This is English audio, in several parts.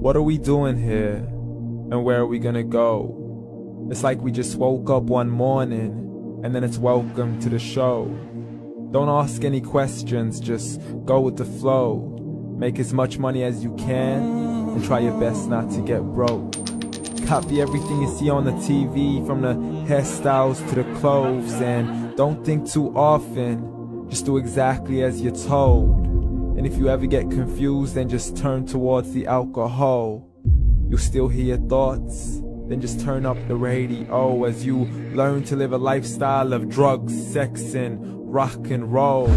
What are we doing here? And where are we gonna go? It's like we just woke up one morning, and then it's welcome to the show. Don't ask any questions, just go with the flow. Make as much money as you can, and try your best not to get broke. Copy everything you see on the TV, from the hairstyles to the clothes, and don't think too often, just do exactly as you're told. And if you ever get confused, then just turn towards the alcohol. You'll still hear your thoughts, then just turn up the radio as you learn to live a lifestyle of drugs, sex, and rock and roll.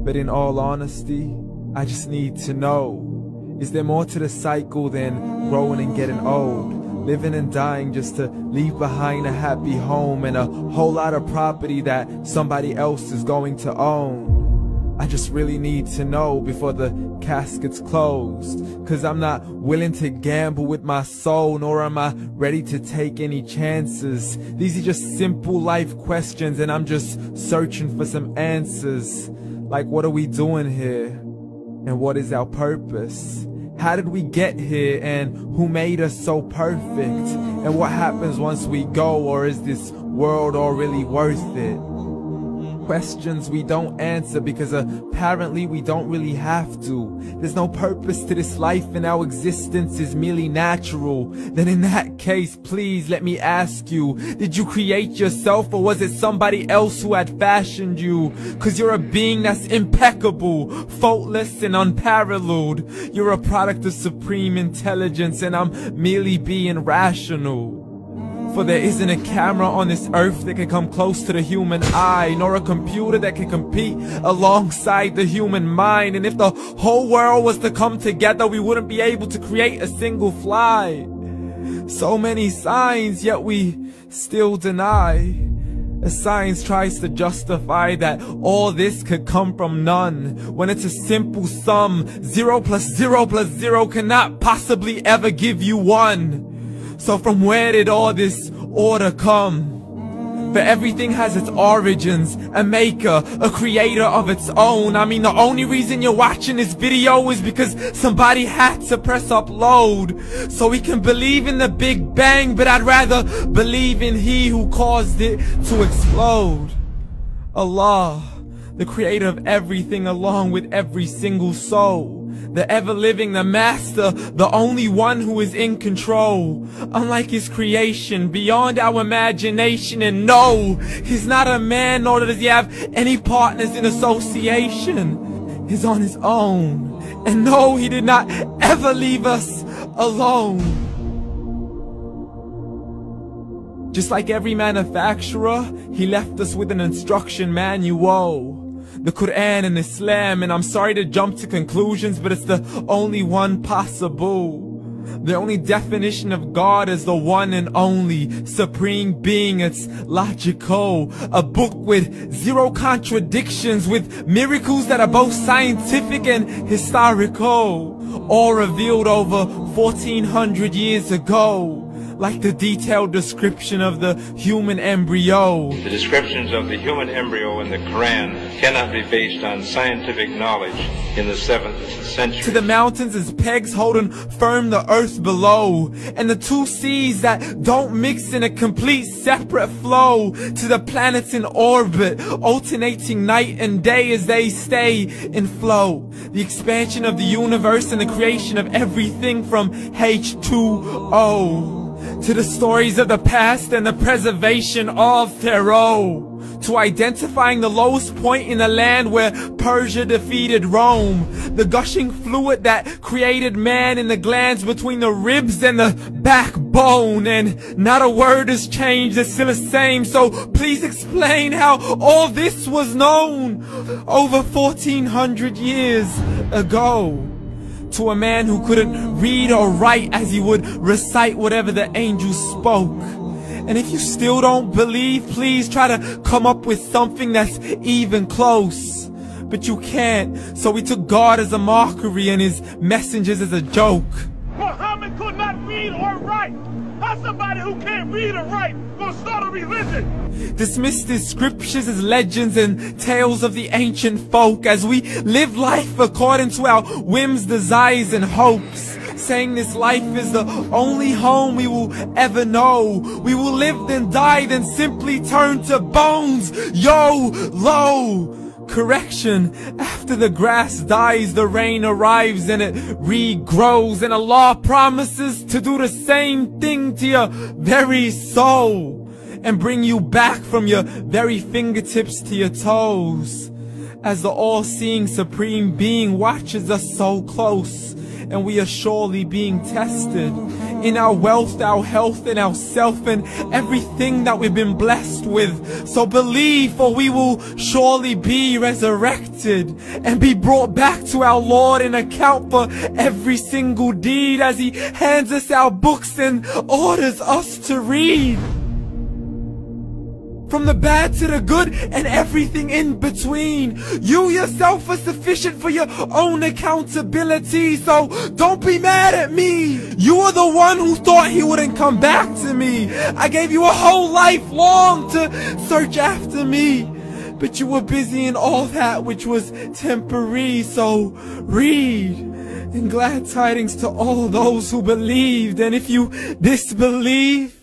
But in all honesty, I just need to know, is there more to the cycle than growing and getting old? Living and dying just to leave behind a happy home and a whole lot of property that somebody else is going to own. I just really need to know before the casket's closed, 'cause I'm not willing to gamble with my soul, nor am I ready to take any chances. These are just simple life questions, and I'm just searching for some answers. Like, what are we doing here? And what is our purpose? How did we get here, and who made us so perfect? And what happens once we go, or is this world all really worth it? Questions we don't answer because apparently we don't really have to. There's no purpose to this life and our existence is merely natural. Then in that case, please let me ask you, did you create yourself, or was it somebody else who had fashioned you? 'Cause you're a being that's impeccable, faultless and unparalleled. You're a product of supreme intelligence, and I'm merely being rational. For there isn't a camera on this earth that can come close to the human eye, nor a computer that can compete alongside the human mind. And if the whole world was to come together, we wouldn't be able to create a single fly. So many signs, yet we still deny. As science tries to justify that all this could come from none, when it's a simple sum. 0 plus 0 plus 0 cannot possibly ever give you 1. So from where did all this order come? For everything has its origins, a maker, a creator of its own. I mean, the only reason you're watching this video is because somebody had to press upload. So we can believe in the Big Bang, but I'd rather believe in He who caused it to explode. Allah, the creator of everything along with every single soul. The ever-living, the master, the only one who is in control. Unlike his creation, beyond our imagination. And no, he's not a man, nor does he have any partners in association. He's on his own. And no, he did not ever leave us alone. Just like every manufacturer, he left us with an instruction manual. The Quran and Islam, and I'm sorry to jump to conclusions, but it's the only one possible. The only definition of God is the one and only supreme being. It's logical, a book with 0 contradictions, with miracles that are both scientific and historical, all revealed over 1400 years ago. Like the detailed description of the human embryo. The descriptions of the human embryo in the Quran cannot be based on scientific knowledge in the 7th century. To the mountains as pegs holding firm the earth below, and the 2 seas that don't mix in a complete separate flow. To the planets in orbit, alternating night and day as they stay in flow. The expansion of the universe and the creation of everything from H2O. To the stories of the past and the preservation of Pharaoh. To identifying the lowest point in the land where Persia defeated Rome. The gushing fluid that created man in the glands between the ribs and the backbone. And not a word has changed, it's still the same. So please explain how all this was known over 1400 years ago. To a man who couldn't read or write as he would recite whatever the angels spoke. And if you still don't believe, please try to come up with something that's even close. But you can't, so we took God as a mockery and his messengers as a joke. Muhammad could not read or write. How somebody who can't read or write gonna start a religion? Dismiss the scriptures as legends and tales of the ancient folk as we live life according to our whims, desires, and hopes. saying this life is the only home we will ever know. We will live then die, then simply turn to bones. YOLO! Correction, after the grass dies, the rain arrives and it regrows, and Allah promises to do the same thing to your very soul and bring you back from your very fingertips to your toes, as the all-seeing supreme being watches us so close, and we are surely being tested in our wealth, our health, and our self, and everything that we've been blessed with. So believe, for we will surely be resurrected and be brought back to our Lord and account for every single deed, as He hands us our books and orders us to read. From the bad to the good and everything in between. You yourself are sufficient for your own accountability, so don't be mad at me. You are the one who thought He wouldn't come back to me. I gave you a whole life long to search after me, but you were busy in all that which was temporary. So read, and glad tidings to all those who believed. And if you disbelieve,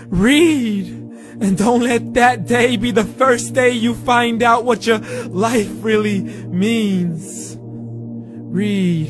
read. And don't let that day be the first day you find out what your life really means. Read.